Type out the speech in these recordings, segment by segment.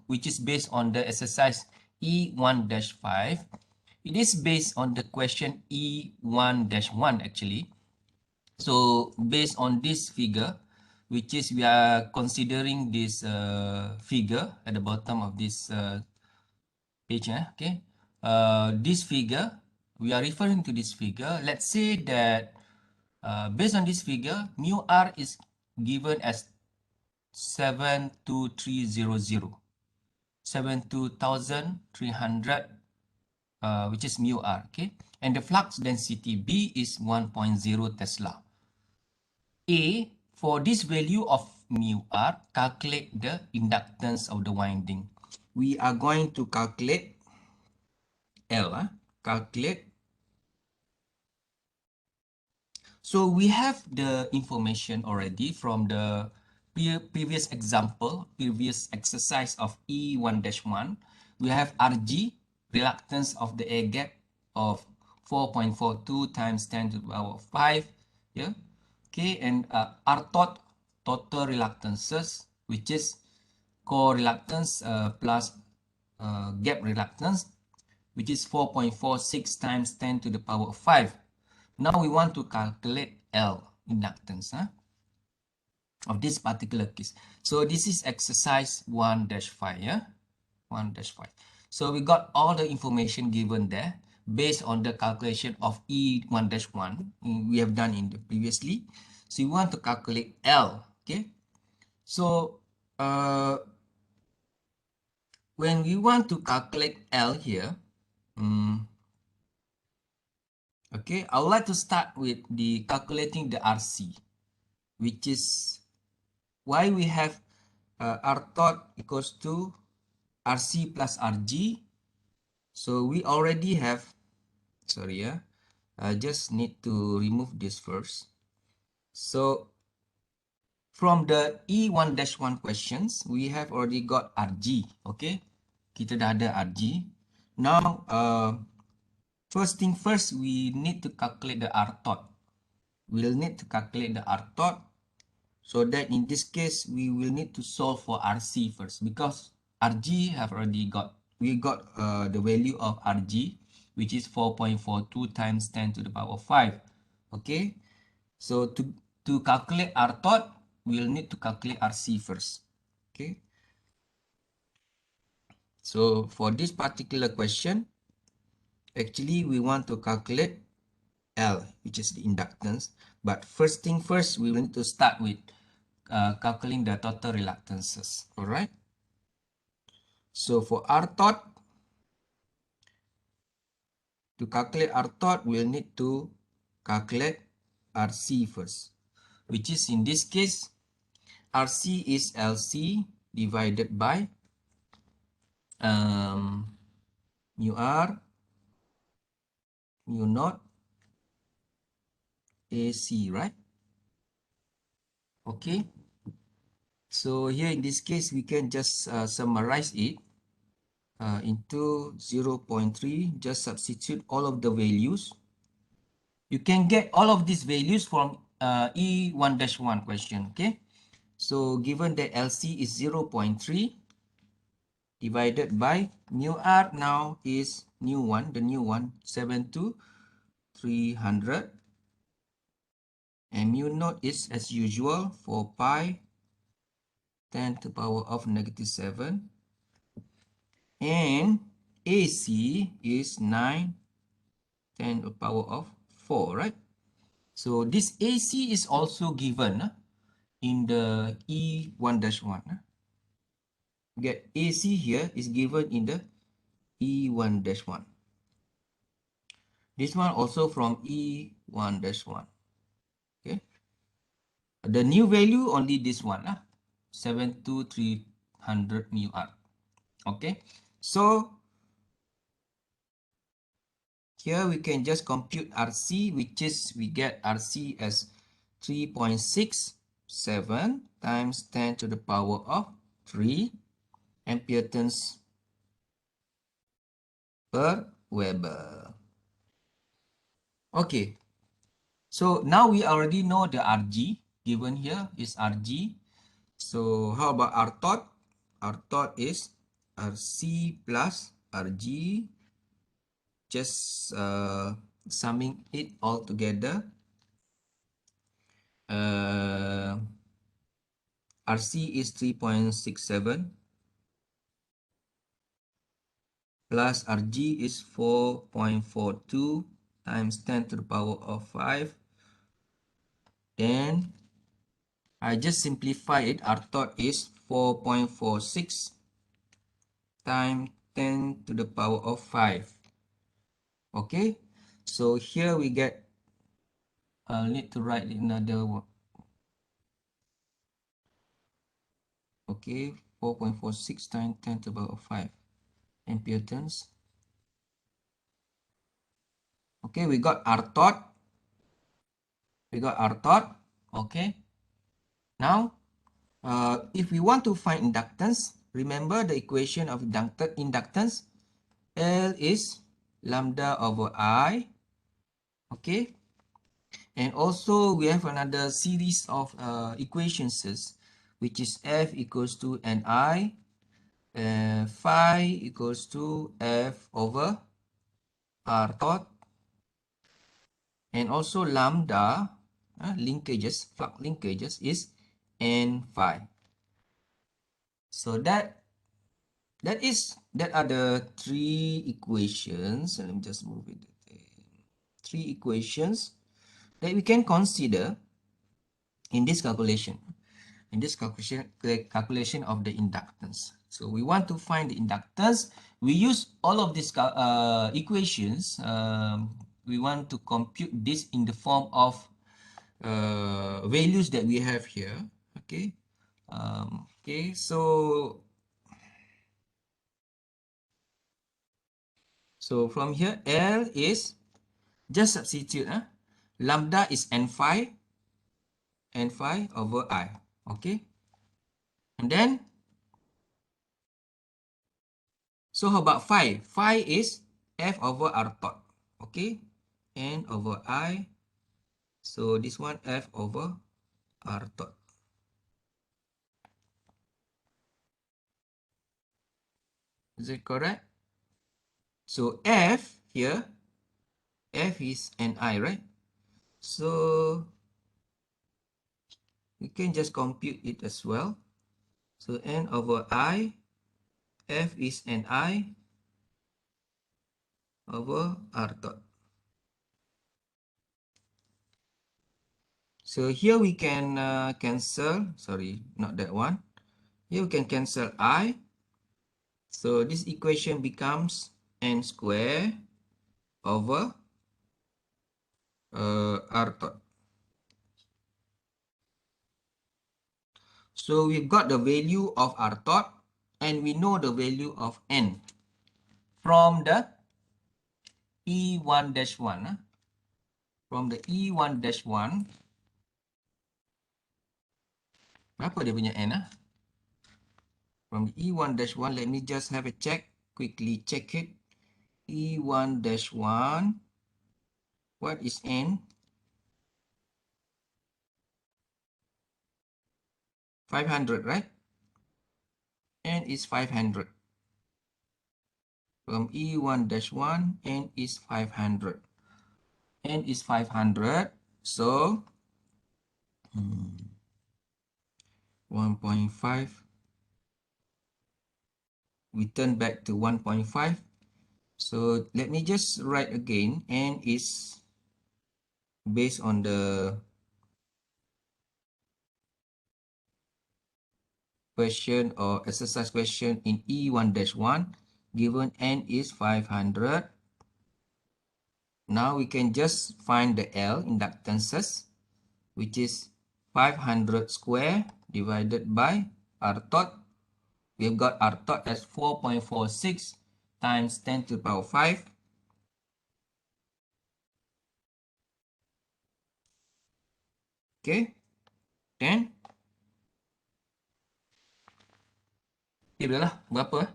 which is based on the exercise E1-5. It is based on the question E1-1 actually. So based on this figure, which is we are considering this figure at the bottom of this page, okay. This figure, we are referring to this figure. Let's say that based on this figure, mu r is given as 72300, 72,300, which is mu r, okay. And the flux density B is 1.0 Tesla. A, for this value of mu r, calculate the inductance of the winding. We are going to calculate L, calculate. So we have the information already from the previous example, previous exercise of E1-1. We have Rg, reluctance of the air gap of 4.42 times 10 to the power of 5. Yeah. Okay, and R tot, total reluctances, which is core reluctance plus gap reluctance, which is 4.46 times 10 to the power of 5. Now we want to calculate L, inductance, of this particular case. So this is exercise 1-5, yeah, 1-5. So we got all the information given there based on the calculation of E1-1 we have done in the previously. So we want to calculate L, okay. So when we want to calculate L here, okay, I would like to start with the calculating the RC, which is why we have R tot equals to RC plus RG. So we already have, sorry, I just need to remove this first. So from the E1-1 questions, we have already got RG, okay? Kita dah ada RG. Now, first thing first, we need to calculate the R tot. We'll need to calculate the R tot. So that in this case, we will need to solve for RC first, because RG have already got, we got the value of RG, which is 4.42 times 10 to the power 5. Okay, so to calculate R tot, we'll need to calculate RC first. Okay, so for this particular question, actually we want to calculate L, which is the inductance. But first thing first, we will need to start with calculating the total reluctances. All right. So for R tot, to calculate R tot, we'll need to calculate RC first, which is in this case, RC is LC divided by mu R, mu naught, AC, right? Okay. So here in this case, we can just summarize it into 0.3, just substitute all of the values. You can get all of these values from E1-1 question, okay? So given that LC is 0.3 divided by mu R now is new one, the new one, 72300. And mu naught is as usual 4 pi 10 to the power of -7. And AC is 9 10 to the power of 4, right? So this AC is also given in the E1-1. Get AC here is given in the E1-1. This one also from E1-1. Okay. The new value only this one, 72300 mu R. Okay. So here we can just compute RC, which is we get RC as 3.67 times 10 to the power of 3 ampere turns per Weber. Okay, so now we already know the RG given here is RG. So how about R tot? R thought is RC plus RG, just summing it all together. RC is 3.67 plus RG is 4.42 times 10 to the power of 5. Then I just simplify it. R thought is 4.46 times 10 to the power of 5. Okay, so here we get, I'll need to write another one. Okay, 4.46 times 10 to the power of 5 ampere turns. Okay, we got R thought. Okay, now if we want to find inductance, remember the equation of inductance. L is lambda over I. Okay, and also we have another series of equations, which is F equals to Ni, phi equals to F over R thought, and also lambda flux linkages is N phi. So that are the three equations. Let me just move it. Three equations that we can consider in this calculation. Calculation of the inductance. So we want to find the inductance. We use all of these equations. We want to compute this in the form of values that we have here. Okay. Okay. So from here, L is just substitute. Lambda is N phi over I. Okay. And then, so how about phi? Phi is F over R thought. Okay. N over I. So this one F over R thought. Is it correct? So F here, F is Ni, right? So we can just compute it as well. So N over I, F is Ni over R thought. So here we can cancel, sorry, not that one. Here we can cancel I. So this equation becomes N square over R thought. So we've got the value of R thought and we know the value of N from the E1-1. From the E1-1, berapa dia punya N? From the E1-1, let me just have a check, quickly check it. E1-1, what is N? 500, right? N is 500. From E1-1, N is 500. N is 500, so 1.5. We turn back to 1.5. So let me just write again. N is based on the question or exercise question in E1-1, given N is 500. Now we can just find the L, inductances, which is 500 square divided by R thought. We've got R thought as 4.46 times 10 to the power 5. Okay, then berapa lah?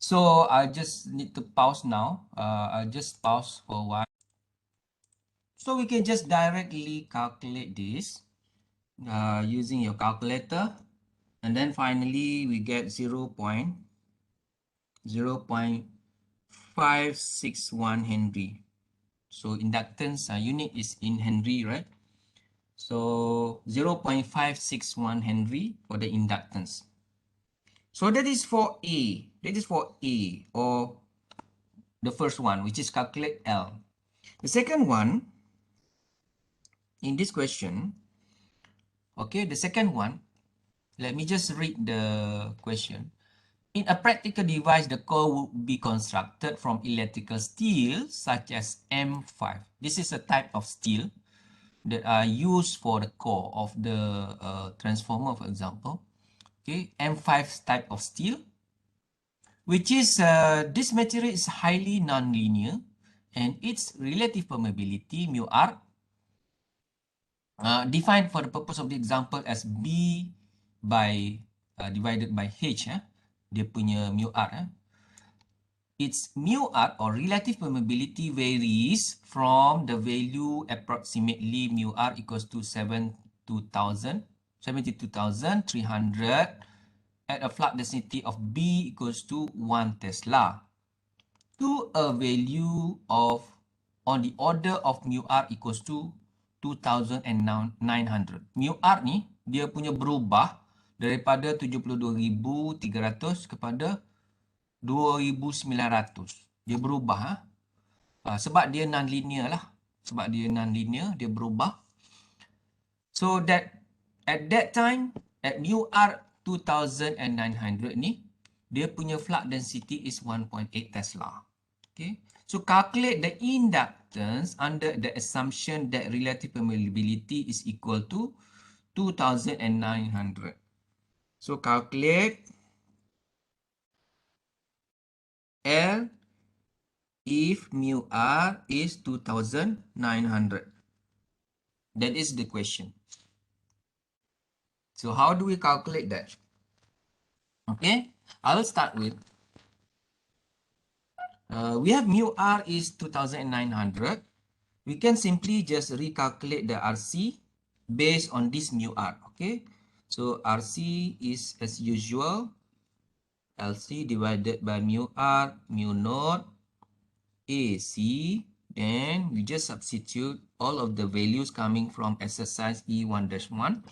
So I just need to pause now. I'll just pause for a while. So we can just directly calculate this. using your calculator, and then finally we get 0.561 Henry. So inductance unit is in Henry, right? So 0.561 Henry for the inductance. So that is for A. That is for A, or the first one, which is calculate L. The second one, in this question, okay, the second one, let me just read the question. In a practical device, the core would be constructed from electrical steel such as M5. This is a type of steel that are used for the core of the transformer, for example. Okay, M5 type of steel, which is this material is highly nonlinear, and its relative permeability mu r defined for the purpose of the example as B by divided by H. Dia punya mu r. Its mu r, or relative permeability, varies from the value approximately mu r equals to 72,300 at a flux density of B equals to 1 Tesla to a value of on the order of mu r equals to 2,900. Mu r ni dia punya berubah daripada 72,300 kepada 2,900. Dia berubah sebab dia non-linear lah. Sebab dia non-linear, dia berubah. So that at that time, at mu r 2,900 ni, dia punya flux density is 1.8 Tesla. Okay. So calculate the inductance under the assumption that relative permeability is equal to 2,900. So calculate L if mu r is 2,900. That is the question. So how do we calculate that? Okay, I'll start with, we have mu r is 2,900. We can simply just recalculate the RC based on this mu r. Okay, so RC is as usual LC divided by mu r, mu naught AC. Then we just substitute all of the values coming from exercise E1-1.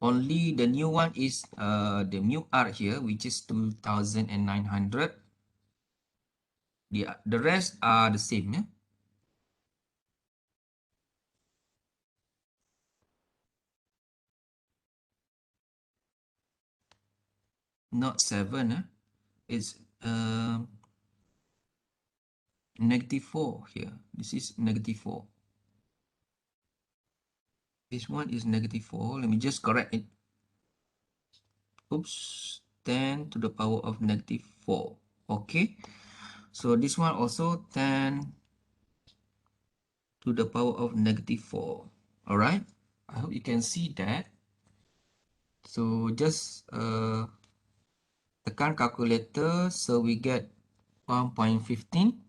Only the new one is the mu r here, which is 2,900. The rest are the same. Yeah? Not 7. It's -4 here. This is -4. This one is -4. Let me just correct it. Oops, 10 to the power of -4. Okay, so this one also 10 to the power of -4. All right, I hope you can see that. So just tekan calculator, so we get 1.15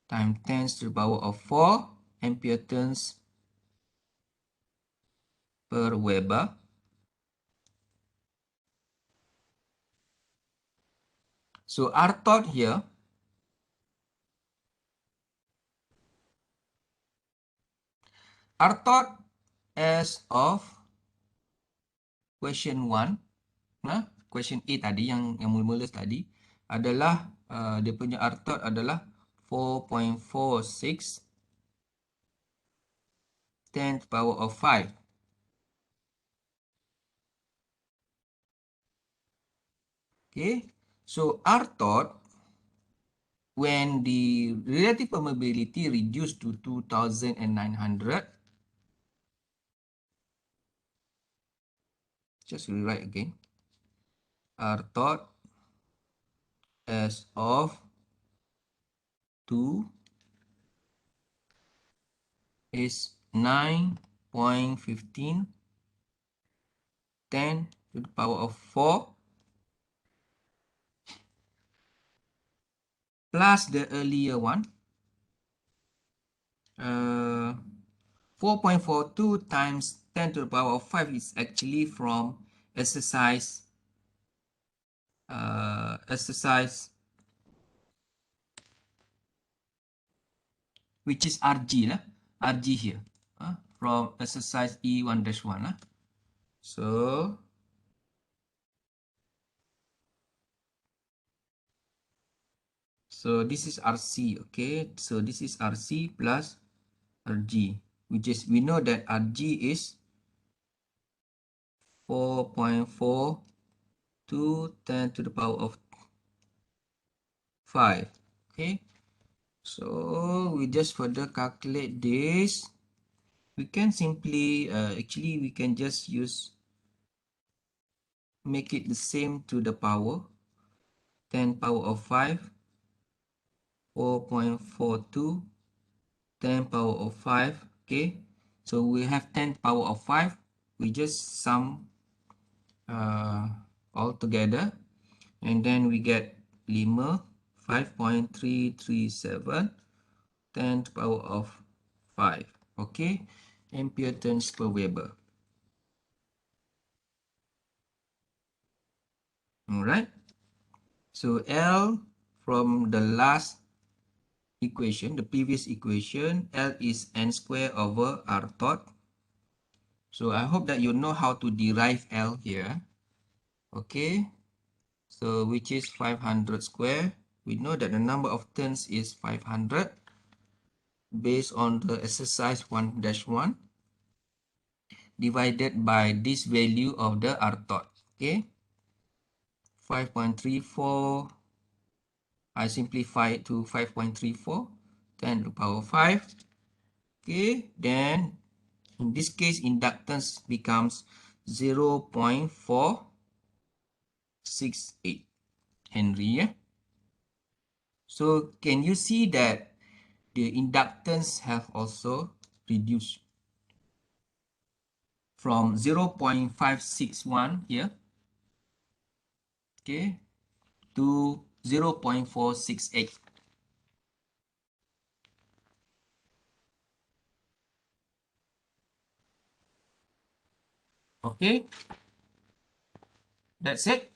times 10 to the power of 4 ampere turns per Weber. So R thought here, R thought as of question 1, question A tadi yang mula-mula tadi adalah dia punya R thought adalah 4.46 10 to the power of 5. Okay, so R thought, when the relative permeability reduced to 2,900, just rewrite again, R thought as of 2 is 9.15 10 to the power of 4 plus the earlier one, 4.42 times 10 to the power of 5 is actually from exercise which is RG lah, RG here, from exercise E1-1 . So this is RC, okay? So this is RC plus RG, which is, we know that RG is 4.4 to 10 to the power of 5, okay? So we just further calculate this. We can simply, actually we can just make it the same to the power 10 power of 5, 4.42, 10 power of 5, okay? So we have 10 power of 5, we just sum all together, and then we get 5.337, 10 to the power of 5, okay? Ampere turns per Weber. Alright, so L from the last equation, the previous equation, L is n square over r thought. So I hope that you know how to derive L here. Okay, so which is 500 square. We know that the number of turns is 500 based on the exercise 1-1 divided by this value of the r thought. Okay, 5.34. I simplify it to 5.34, 10 to the power 5. Okay, then in this case, inductance becomes 0.468 Henry. Yeah? So can you see that the inductance have also reduced from 0.561 here, okay, to 0.468. Okay, that's it.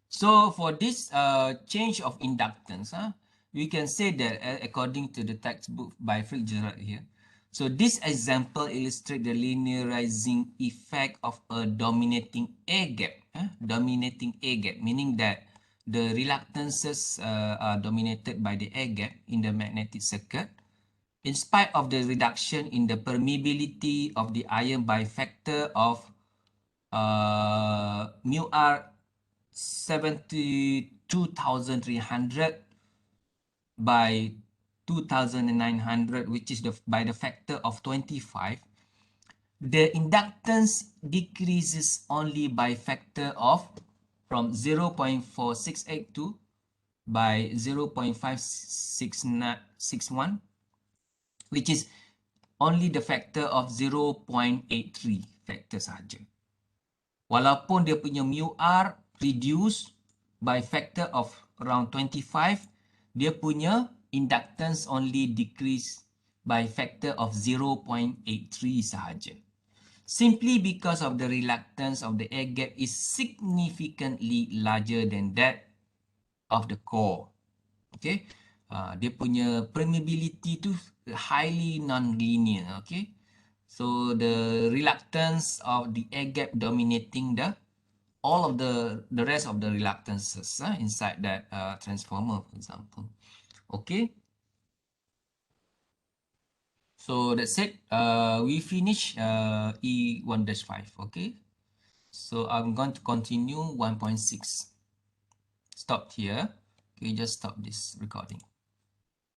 So for this change of inductance, we can say that according to the textbook by Fitzgerald here. So this example illustrates the linearizing effect of a dominating A gap. Dominating A gap, meaning that the reluctances are dominated by the A gap in the magnetic circuit. In spite of the reduction in the permeability of the ion by factor of mu r 72,300 by 2,900, which is by the factor of 25, the inductance decreases only by factor of from 0.468 by 0.561, which is only the factor of 0.83 factor saja. Walaupun dia punya mu r reduce by factor of around 25, dia punya inductance only decrease by factor of 0.83 sahaja. Simply because of the reluctance of the air gap is significantly larger than that of the core. Okay, dia punya permeability tu highly non-linear. Okay, so the reluctance of the air gap dominating all of the rest of the reluctances inside that transformer, for example. Okay, so that's it. We finish E1-5. Okay, so I'm going to continue 1.6. Stop here. Okay, just stop this recording.